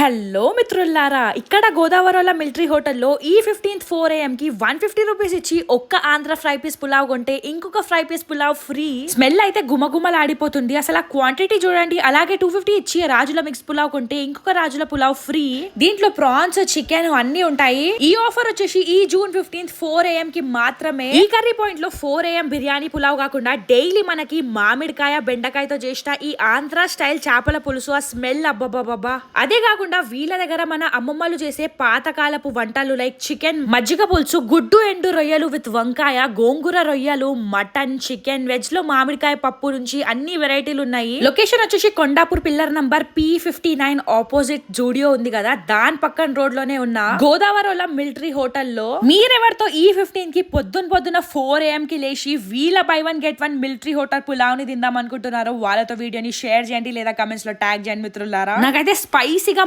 Hello మిత్రులారా, ఇక్కడ గోదావరిలో మిలిటరీ హోటల్లో ఈ 15th 4 AM కి 150 రూపీస్ ఇచ్చి ఒక్క ఆంధ్ర ఫ్రై పీస్ పులావ్ కొంటే ఇంకొక fry piece pulao free. Smell అయితే గుమగుమలాడిపోతుంది. అసలు ఆ క్వాంటిటీ చూడండి. అలాగే 250 ఇచ్చి రాజుల మిక్స్ పులావ్ కొంటే ఇంకొక రాజుల పులావ్ ఫ్రీ. దీంట్లో ప్రాన్స్, చికెన్ అన్ని ఉంటాయి. ఈ ఆఫర్ వచ్చేసి ఈ జూన్ 15th 4 AM కి మాత్రమే. ఈ కర్రీ పాయింట్ లో 4 AM బిర్యానీ పులావ్ కాకుండా డైలీ మనకి మామిడికాయ, బెండకాయతో చేసిన ఈ ఆంధ్ర స్టైల్ చేపల పులుసు, ఆ స్మెల్ అబ్బబ్బబ్బా. అదే కాకుండా వీళ్ళ దగ్గర మన అమ్మమ్మలు చేసే పాతకాలపు వంటలు లైక్ చికెన్ మజ్జిగ పులుసు, గుడ్డు ఎండు రొయ్యలు విత్ వంకాయ, గోంగూర రొయ్యలు, మటన్, చికెన్, వెజ్ లో మామిడికాయ పప్పు నుంచి అన్ని వెరైటీలు ఉన్నాయి. లొకేషన్ వచ్చేసి Kondapur pillar number P59 opposite Zudio ఉంది కదా, దాని పక్కన రోడ్ లోనే ఉన్న గోదావరిలో మిలిటరీ హోటల్లో మీరెవరితో ఈ 15 కి పొద్దున 4 AM కి లేచి వీళ్ళ by 1 get 1 military hotel pulao ని తిందాం అనుకుంటున్నారు వాళ్ళతో వీడియోని షేర్ చేయండి లేదా కమెంట్స్ లో ట్యాగ్ చేయండి మిత్రులారా. నాకైతే స్పైసీగా